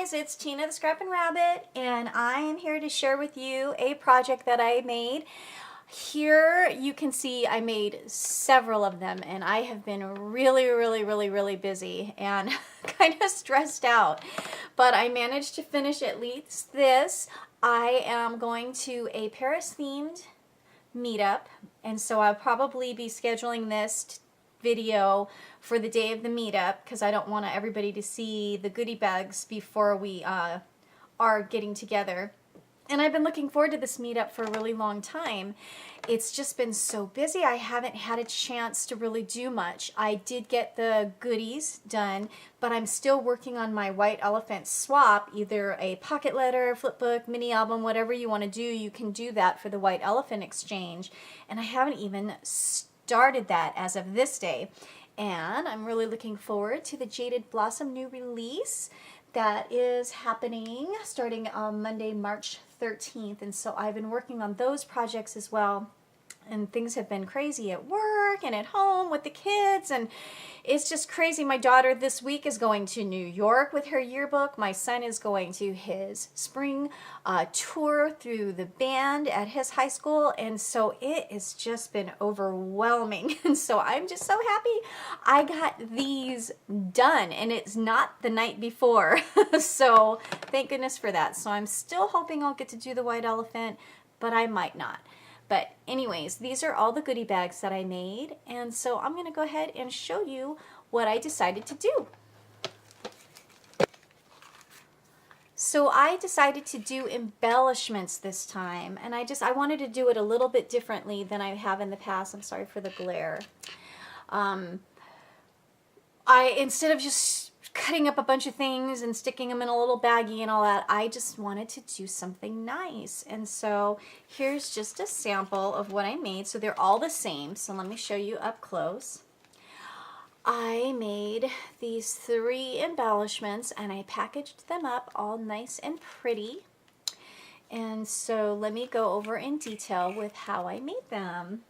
guys, it's Tina the Scrappin' Rabbit, and I am here to share with you a project that I made. Here you can see I made several of them, and I have been really busy and kind of stressed out, but I managed to finish at least this. I am going to a Paris themed meetup, and so I'll probably be scheduling this video for the day of the meetup because I don't want everybody to see the goodie bags before we are getting together. And I've been looking forward to this meetup for a really long time. It's just been so busy. I haven't had a chance to really do much. I did get the goodies done, but I'm still working on my white elephant swap, either a pocket letter, flip book, mini album, whatever you want to do. You can do that for the white elephant exchange. And I haven't even started that as of this day. And I'm really looking forward to the Jaded Blossom new release that is happening starting on Monday, March 13th. And so I've been working on those projects as well. And things have been crazy at work and at home with the kids, and it's just crazy. My daughter this week is going to New York with her yearbook. My son is going to his spring tour through the band at his high school, and so it has just been overwhelming. And so I'm just so happy I got these done, and it's not the night before. So thank goodness for that. So I'm still hoping I'll get to do the white elephant, but I might not. But anyways, these are all the goodie bags that I made, and so I'm going to go ahead and show you what I decided to do. So I decided to do embellishments this time, and I wanted to do it a little bit differently than I have in the past. I'm sorry for the glare. Instead of just cutting up a bunch of things and sticking them in a little baggie and all that, I just wanted to do something nice. And so here's just a sample of what I made. So they're all the same, so let me show you up close. I made these 3 embellishments and I packaged them up all nice and pretty. And so let me go over in detail with how I made them.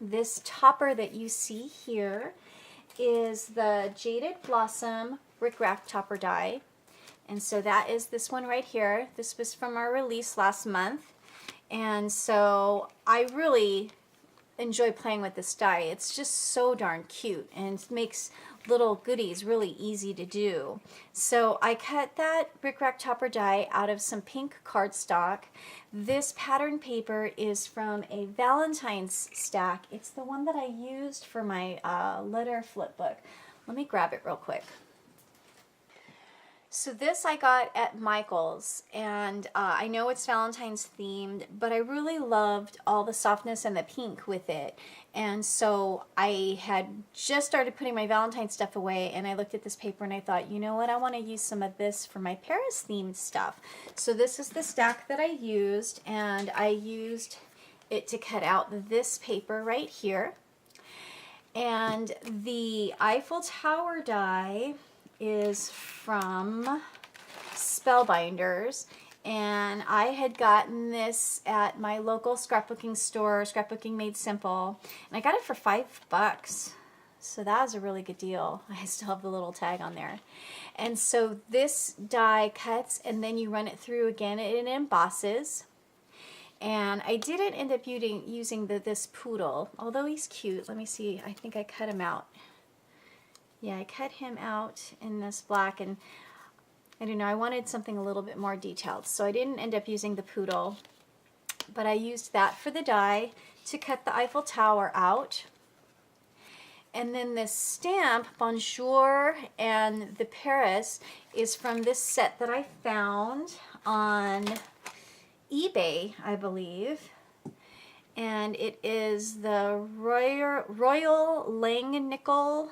This topper that you see here is the Jaded Blossom Brick Rack Topper die, and so that is this one right here. This was from our release last month, and so I really enjoy playing with this die. It's just so darn cute and makes little goodies really easy to do. So I cut that Brick Rack Topper die out of some pink cardstock. This pattern paper is from a Valentine's stack. It's the one that I used for my letter flip book. Let me grab it real quick. So this I got at Michael's, and I know it's Valentine's themed, but I really loved all the softness and the pink with it. And so I had just started putting my Valentine's stuff away, and I looked at this paper and I thought, you know what, I want to use some of this for my Paris themed stuff. So this is the stack that I used, and I used it to cut out this paper right here. And the Eiffel Tower die is from Spellbinders, and I had gotten this at my local scrapbooking store, Scrapbooking Made Simple, and I got it for $5, so that was a really good deal. I still have the little tag on there. And so this die cuts, and then you run it through again, and it embosses. And I didn't end up using this poodle, although he's cute. Let me see, I think I cut him out. Yeah, I cut him out in this black, and I don't know, I wanted something a little bit more detailed, so I didn't end up using the poodle, but I used that for the die to cut the Eiffel Tower out. And then this stamp, Bonjour and the Paris, is from this set that I found on eBay, I believe. And it is the Royal Langnickel.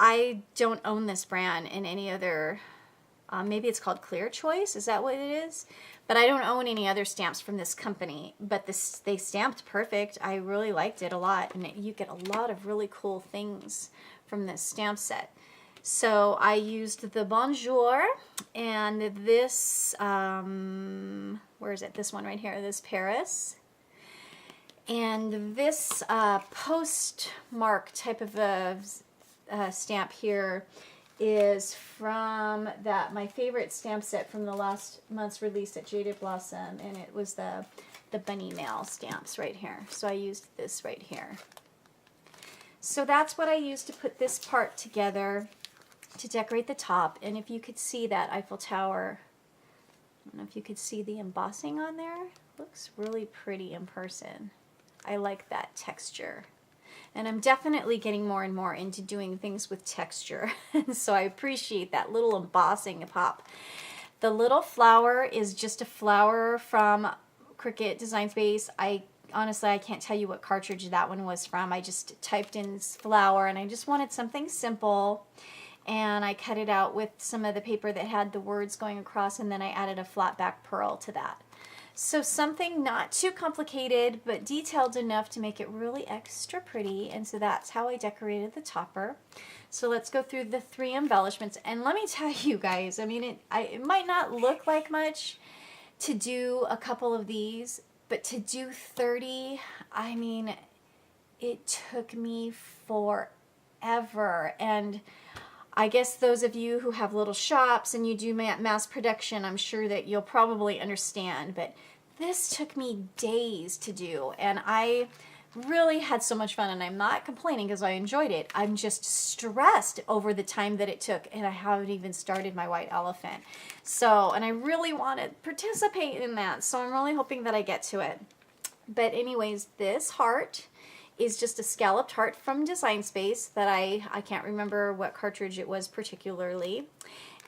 I don't own this brand in any other, maybe it's called Clear Choice, is that what it is? But I don't own any other stamps from this company, but they stamped perfect. I really liked it a lot, and you get a lot of really cool things from this stamp set. So I used the Bonjour and this, where is it? This one right here, this Paris. And this postmark type of a stamp here is from my favorite stamp set from the last month's release at Jaded Blossom, and it was the bunny mail stamps right here. So I used this right here. So that's what I used to put this part together to decorate the top. And if you could see that Eiffel Tower, I don't know if you could see the embossing on there. Looks really pretty in person. I like that texture. And I'm definitely getting more and more into doing things with texture. And so I appreciate that little embossing pop. The little flower is just a flower from Cricut Design Space. Honestly, I can't tell you what cartridge that one was from. I just typed in flower and I just wanted something simple. And I cut it out with some of the paper that had the words going across, and then I added a flat back pearl to that. So something not too complicated, but detailed enough to make it really extra pretty. And so that's how I decorated the topper. So let's go through the 3 embellishments. And let me tell you guys, I mean, it might not look like much to do a couple of these, but to do 30, I mean, it took me forever. And I guess those of you who have little shops and you do mass production, I'm sure that you'll probably understand, but this took me days to do, and I really had so much fun, and I'm not complaining because I enjoyed it. I'm just stressed over the time that it took, and I haven't even started my white elephant. So, and I really want to participate in that, so I'm really hoping that I get to it. But anyways, this heart is just a scalloped heart from Design Space that I can't remember what cartridge it was particularly.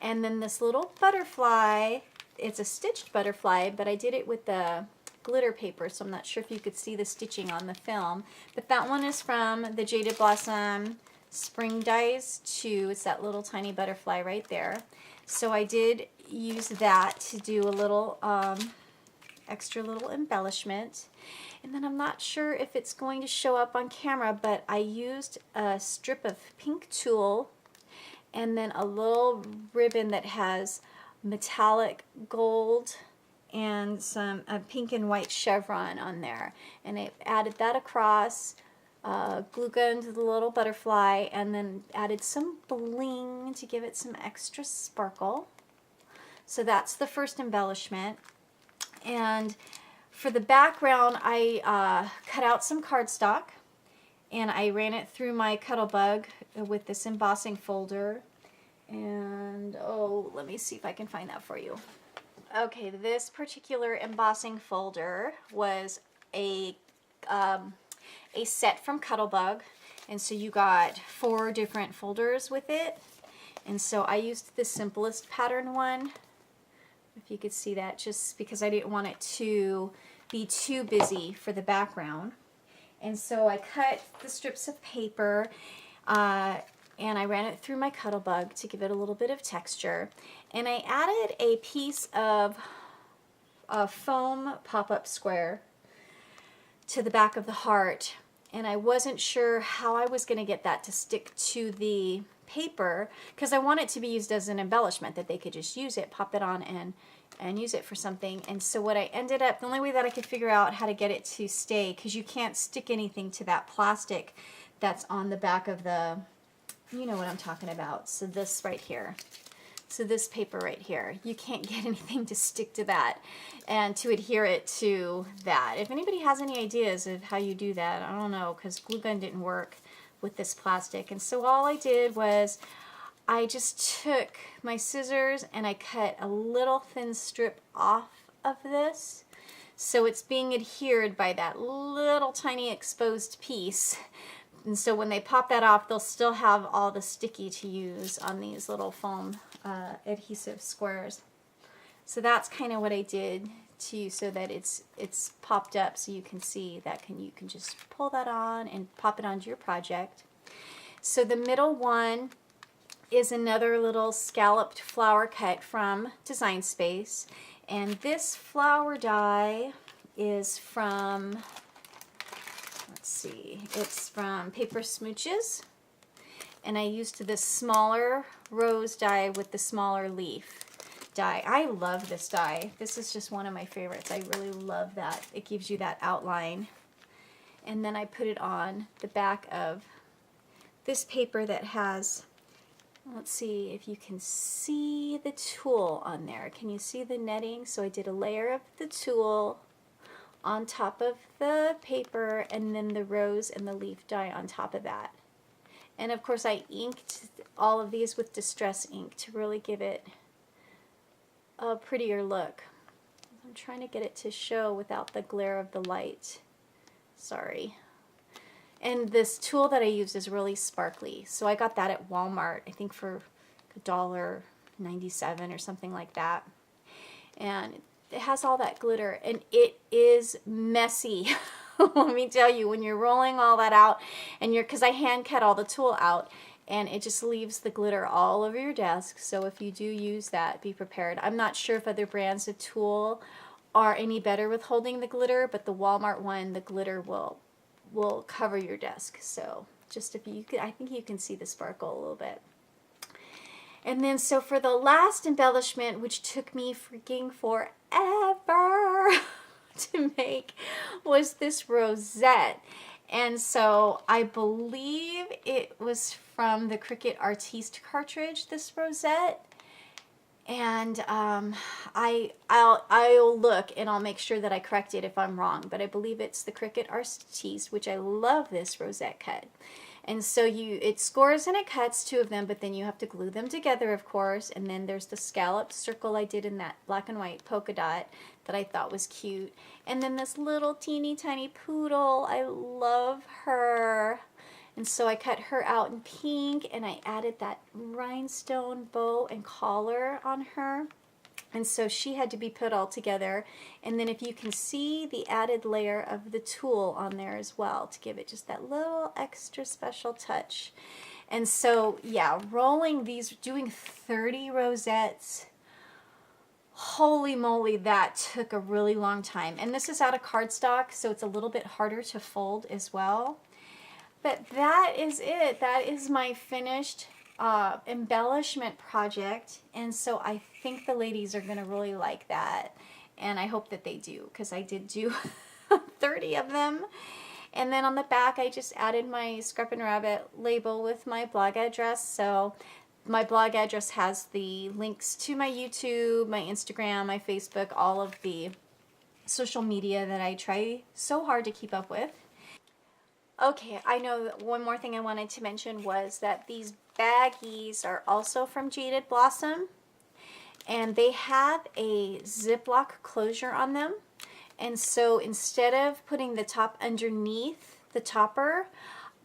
And then this little butterfly, it's a stitched butterfly, but I did it with the glitter paper, so I'm not sure if you could see the stitching on the film. But that one is from the Jaded Blossom Spring Dies 2. It's that little tiny butterfly right there. So I did use that to do a little extra little embellishment. And then I'm not sure if it's going to show up on camera, but I used a strip of pink tulle and then a little ribbon that has metallic gold and some pink and white chevron on there. And I added that across, glue gunned the little butterfly, and then added some bling to give it some extra sparkle. So that's the first embellishment. And for the background, I cut out some cardstock and I ran it through my Cuttlebug with this embossing folder. And oh, let me see if I can find that for you. Okay, this particular embossing folder was a set from Cuttlebug, and so you got 4 different folders with it. And so I used the simplest pattern one, if you could see that, just because I didn't want it to be too busy for the background. And so I cut the strips of paper and I ran it through my Cuttlebug to give it a little bit of texture. And I added a piece of a foam pop-up square to the back of the heart. And I wasn't sure how I was going to get that to stick to the paper, because I want it to be used as an embellishment, that they could just use it, pop it on, and use it for something. And so what I ended up, the only way that I could figure out how to get it to stay, because you can't stick anything to that plastic that's on the back of the, you know what I'm talking about. So this right here. So this paper right here, you can't get anything to stick to that and to adhere it to that. If anybody has any ideas of how you do that, I don't know, because glue gun didn't work with this plastic. And so all I did was I just took my scissors and I cut a little thin strip off of this. So it's being adhered by that little tiny exposed piece. And so when they pop that off, they'll still have all the sticky to use on these little foam adhesive squares. So that's kind of what I did too, so that it's popped up, so you can see that you can just pull that on and pop it onto your project. So the middle one is another little scalloped flower cut from Design Space, and this flower die is from, let's see, it's from Paper Smooches, and I used this smaller rose die with the smaller leaf die. I love this die. This is just one of my favorites. I really love that. It gives you that outline. And then I put it on the back of this paper that has Let's see if you can see the tulle on there. Can you see the netting? So I did a layer of the tulle on top of the paper, and then the rose and the leaf dye on top of that. And of course I inked all of these with distress ink to really give it a prettier look. I'm trying to get it to show without the glare of the light. Sorry. And this tulle that I use is really sparkly. So I got that at Walmart, I think for $1.97 or something like that. And it has all that glitter, and it is messy. Let me tell you, when you're rolling all that out, and because I hand cut all the tulle out, and it just leaves the glitter all over your desk. So if you do use that, be prepared. I'm not sure if other brands of tulle are any better with holding the glitter, but the Walmart one, the glitter will cover your desk. So just if you could, I think you can see the sparkle a little bit. And then so for the last embellishment, which took me freaking forever to make, was this rosette. And so I believe it was from the Cricut Artiste cartridge, this rosette. And I'll look and I'll make sure that I correct it if I'm wrong, but I believe it's the Cricut Artiste, which I love this rosette cut. And so it scores and it cuts two of them, but then you have to glue them together, of course. And then there's the scallop circle I did in that black and white polka dot that I thought was cute. And then this little teeny tiny poodle, I love her. And so I cut her out in pink, and I added that rhinestone bow and collar on her. And so she had to be put all together. And then if you can see the added layer of the tulle on there as well to give it just that little extra special touch. And so, yeah, rolling these, doing 30 rosettes, holy moly, that took a really long time. And this is out of cardstock, so it's a little bit harder to fold as well. But that is it. That is my finished embellishment project, and so I think the ladies are going to really like that, and I hope that they do, because I did do 30 of them. And then on the back I just added my Scrappin Rabbit label with my blog address. So my blog address has the links to my YouTube, my Instagram, my Facebook, all of the social media that I try so hard to keep up with. Okay, I know that one more thing I wanted to mention was that these baggies are also from Jaded Blossom, and they have a Ziploc closure on them. And so instead of putting the top underneath the topper,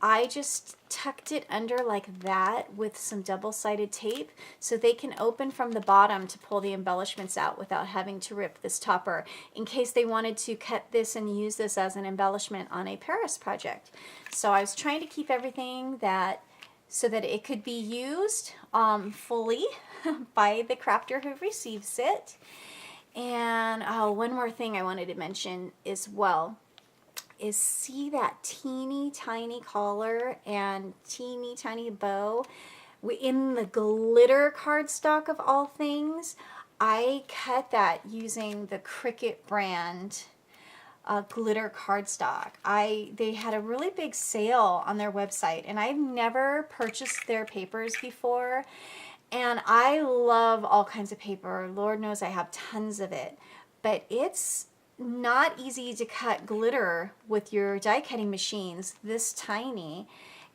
I just tucked it under like that with some double-sided tape so they can open from the bottom to pull the embellishments out without having to rip this topper, in case they wanted to cut this and use this as an embellishment on a Paris project. So I was trying to keep everything so that it could be used fully by the crafter who receives it. And one more thing I wanted to mention as well is, see that teeny tiny collar and teeny tiny bow in the glitter cardstock of all things. I cut that using the Cricut brand glitter cardstock. They had a really big sale on their website, and I've never purchased their papers before, and I love all kinds of paper. Lord knows I have tons of it, but it's not easy to cut glitter with your die cutting machines this tiny.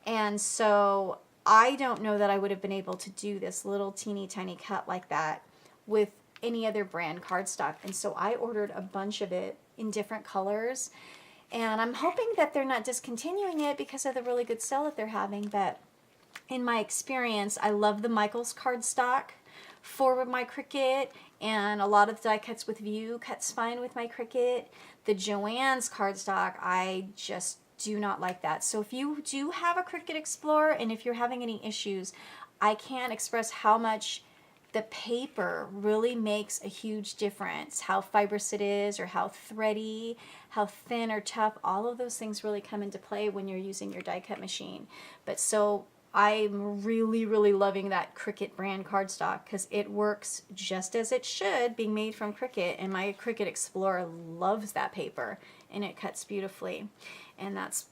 And so I don't know that I would have been able to do this little teeny tiny cut like that with any other brand cardstock. And so I ordered a bunch of it in different colors, and I'm hoping that they're not discontinuing it because of the really good sale that they're having. But in my experience, I love the Michaels cardstock for my Cricut, and a lot of the die cuts with View cuts fine with my Cricut. The Joann's cardstock, I just do not like that. So if you do have a Cricut Explorer, and if you're having any issues, I can't express how much the paper really makes a huge difference. How fibrous it is, or how thready, how thin or tough, all of those things really come into play when you're using your die cut machine. But so I'm really, really loving that Cricut brand cardstock because it works just as it should, being made from Cricut, and my Cricut Explorer loves that paper, and it cuts beautifully. And that's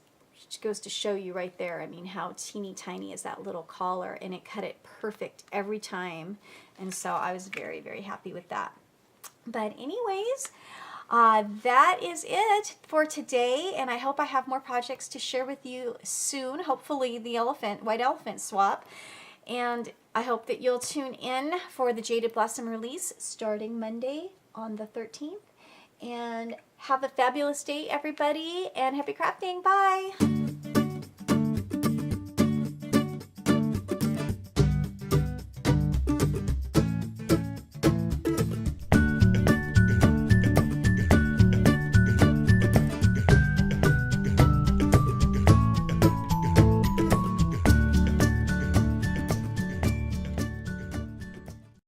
goes to show you right there, I mean, how teeny tiny is that little collar, and it cut it perfect every time. And so I was very, very happy with that. But anyways, that is it for today, and I hope I have more projects to share with you soon. Hopefully the white elephant swap. And I hope that you'll tune in for the Jaded Blossom release starting Monday on the 13th. And have a fabulous day, everybody, and happy crafting. Bye!